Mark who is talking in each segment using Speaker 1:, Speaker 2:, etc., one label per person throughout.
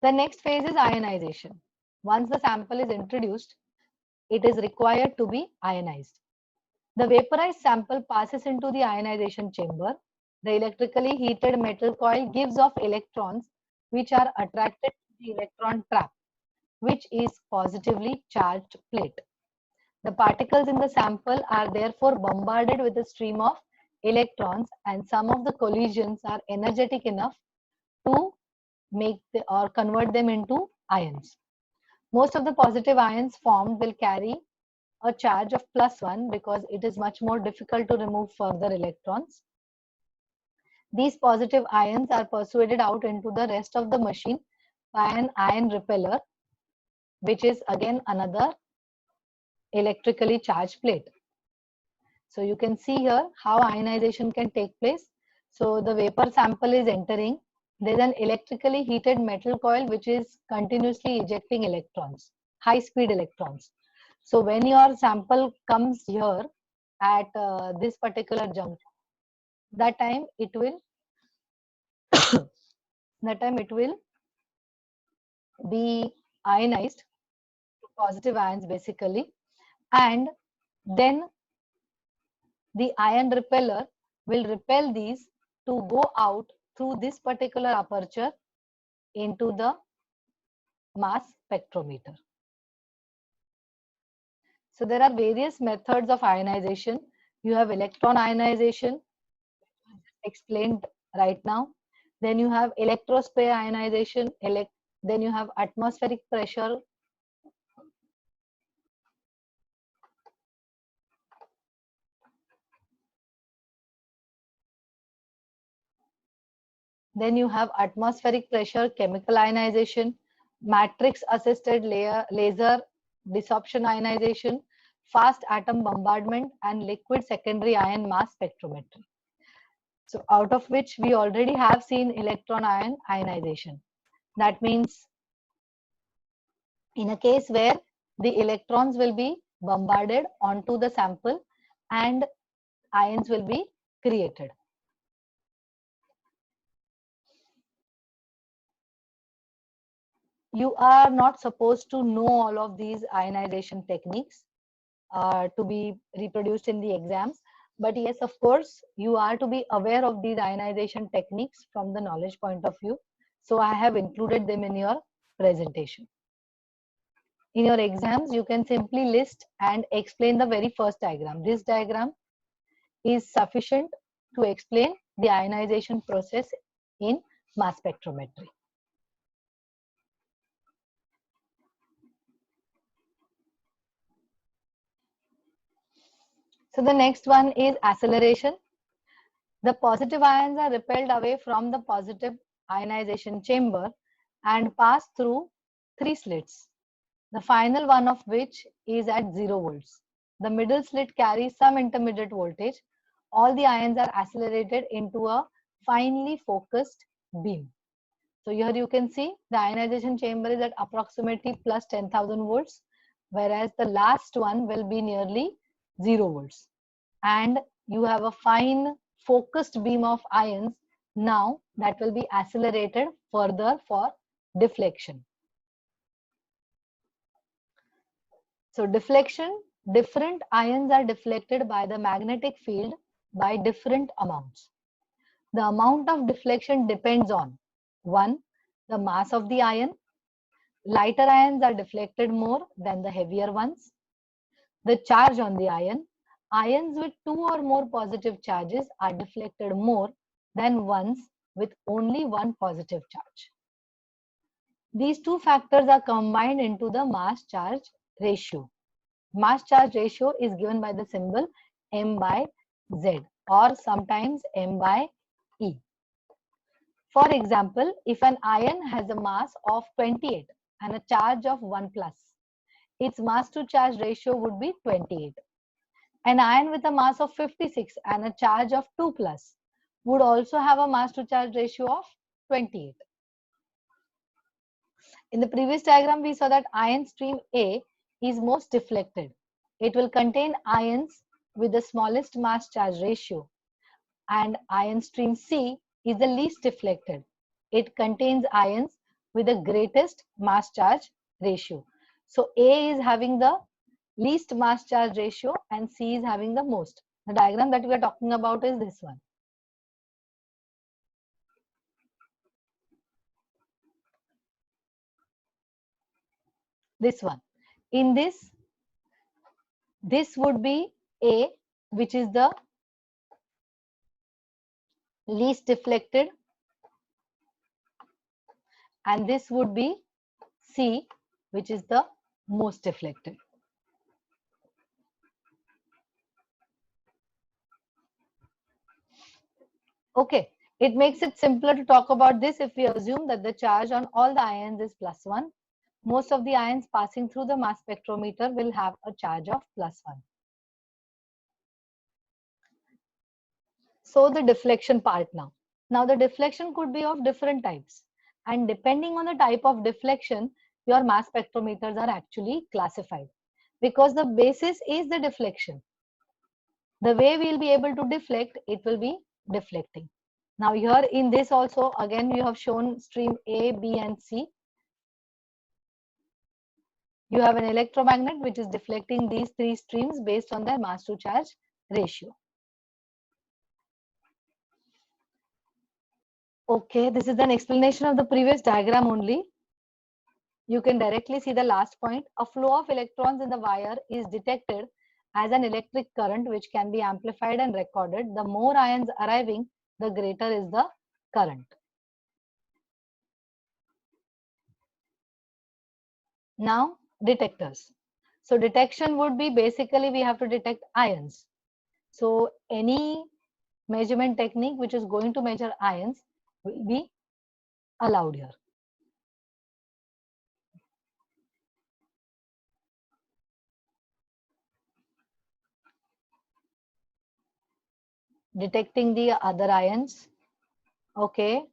Speaker 1: The next phase is ionization. Once the sample is introduced, it is required to be ionized. The vaporized sample passes into the ionization chamber. The electrically heated metal coil gives off electrons which are attracted to the electron trap, which is positively charged plate. The particles in the sample are therefore bombarded with a stream of electrons, and some of the collisions are energetic enough to or convert them into ions. Most of the positive ions formed will carry a charge of +1 because it is much more difficult to remove further electrons. These positive ions are persuaded out into the rest of the machine by an ion repeller, which is again another electrically charged plate. So you can see here how ionization can take place. So the vapor sample is entering. There is an electrically heated metal coil which is continuously ejecting electrons, high speed electrons. So when your sample comes here at this particular junction, that time it will be ionized to positive ions basically, and then the ion repeller will repel these to go out through this particular aperture into the mass spectrometer. So there are various methods of ionization. You have electron ionization, explained right now. Then you have electrospray ionization, then you have atmospheric pressure. Then you have atmospheric pressure chemical ionization, matrix assisted laser desorption ionization, fast atom bombardment, and liquid secondary ion mass spectrometry. So out of which we already have seen electron ion ionization. That means in a case where the electrons will be bombarded onto the sample and ions will be created. You are not supposed to know all of these ionization techniques to be reproduced in the exams. But yes, of course, you are to be aware of these ionization techniques from the knowledge point of view. So I have included them in your presentation. In your exams, you can simply list and explain the very first diagram. This diagram is sufficient to explain the ionization process in mass spectrometry. So the next one is acceleration. The positive ions are repelled away from the positive ionization chamber and pass through 3 slits, the final one of which is at 0 volts. The middle slit carries some intermediate voltage. All the ions are accelerated into a finely focused beam. So here you can see the ionization chamber is at approximately plus 10,000 volts, whereas the last one will be nearly 0 volts. And you have a fine focused beam of ions now that will be accelerated further for deflection. So deflection, different ions are deflected by the magnetic field by different amounts. The amount of deflection depends on 1. The mass of the ion. Lighter ions are deflected more than the heavier ones. The charge on the ion. Ions with 2 or more positive charges are deflected more than ones with only one positive charge. These two factors are combined into the mass charge ratio. Mass charge ratio is given by the symbol m by z or sometimes m by e. For example, if an ion has a mass of 28 and a charge of 1 plus, its mass to charge ratio would be 28. An ion with a mass of 56 and a charge of 2 plus would also have a mass to charge ratio of 28. In the previous diagram, we saw that ion stream A is most deflected. It will contain ions with the smallest mass charge ratio, and ion stream C is the least deflected. It contains ions with the greatest mass charge ratio. So A is having the least mass charge ratio and C is having the most. The diagram that we are talking about is this one. This one. In this would be A, which is the least deflected, and this would be C, which is the most deflected. Okay, it makes it simpler to talk about this if we assume that the charge on all the ions is +1. Most of the ions passing through the mass spectrometer will have a charge of +1. So the deflection part now. Now the deflection could be of different types, and depending on the type of deflection, your mass spectrometers are actually classified, because the basis is the deflection. The way we'll be able to deflect, it will be deflecting. Now here in this also, again, you have shown stream A, B and C. You have an electromagnet which is deflecting these three streams based on their mass to charge ratio. Okay, this is an explanation of the previous diagram only. You can directly see the last point. A flow of electrons in the wire is detected as an electric current which can be amplified and recorded. The more ions arriving, the greater is the current. Now, detectors. So detection would be basically we have to detect ions. So any measurement technique which is going to measure ions will be allowed here. Detecting the other ions. Okay.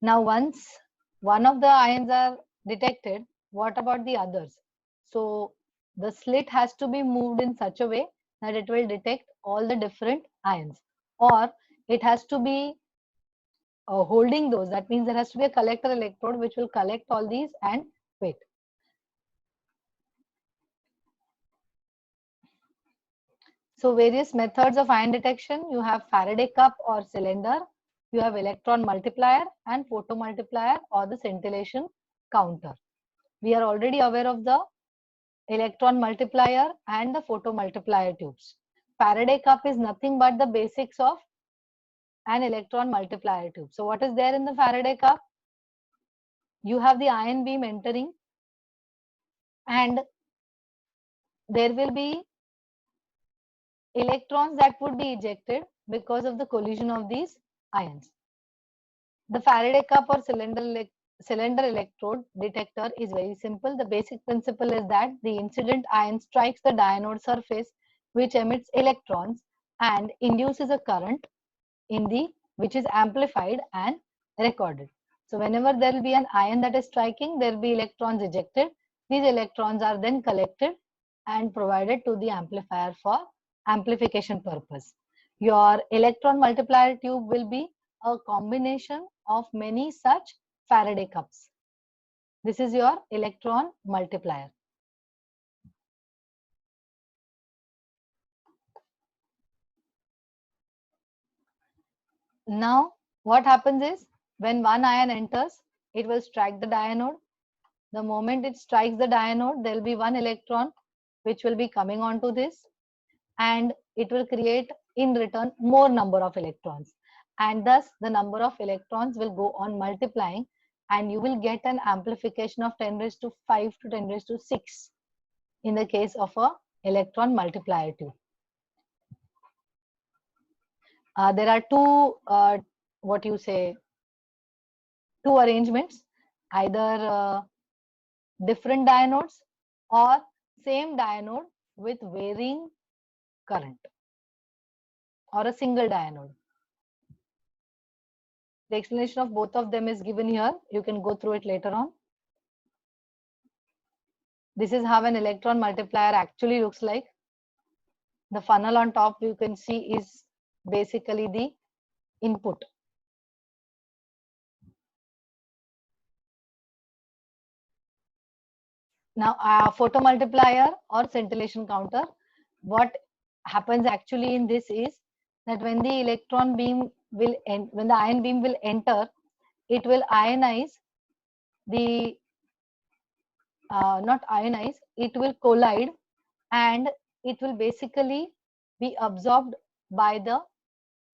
Speaker 1: Now once one of the ions are detected, what about the others? So the slit has to be moved in such a way that it will detect all the different ions, or it has to be holding those. That means there has to be a collector electrode which will collect all these and wait. So various methods of ion detection, you have Faraday cup or cylinder, you have electron multiplier and photomultiplier or the scintillation counter. We are already aware of the electron multiplier and the photomultiplier tubes. Faraday cup is nothing but the basics of an electron multiplier tube. So what is there in the Faraday cup? You have the ion beam entering and there will be electrons that would be ejected because of the collision of these ions. The Faraday cup or cylinder electrode detector is very simple. The basic principle is that the incident ion strikes the dianode surface which emits electrons and induces a current in the which is amplified and recorded. So whenever there will be an ion that is striking, there will be electrons ejected. These electrons are then collected and provided to the amplifier for amplification purpose. Your electron multiplier tube will be a combination of many such Faraday cups. This is your electron multiplier. Now, what happens is when one ion enters, it will strike the dianode. The moment it strikes the dianode, there will be one electron which will be coming onto this, and it will create in return more number of electrons, and thus the number of electrons will go on multiplying, and you will get an amplification of 10 raised to 5 to 10 raised to 6 in the case of a electron multiplier tube. There are two two arrangements, either different dianodes or same dianode with varying current, or a single dianode. The explanation of both of them is given here. You can go through it later on. This is how an electron multiplier actually looks like. The funnel on top you can see is basically the input. Now, photomultiplier or scintillation counter, what happens actually in this is that when the electron beam will when the ion beam will enter, it will ionize the not ionize, it will collide, and it will basically be absorbed by the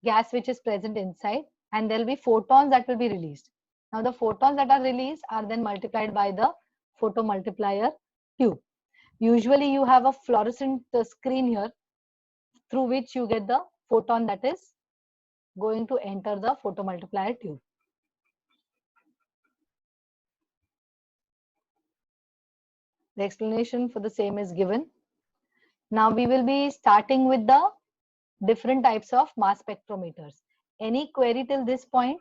Speaker 1: gas which is present inside, and there will be photons that will be released. Now the photons that are released are then multiplied by the photomultiplier tube. Usually you have a fluorescent screen here through which you get the photon that is going to enter the photomultiplier tube. The explanation for the same is given. Now we will be starting with the different types of mass spectrometers. Any query till this point?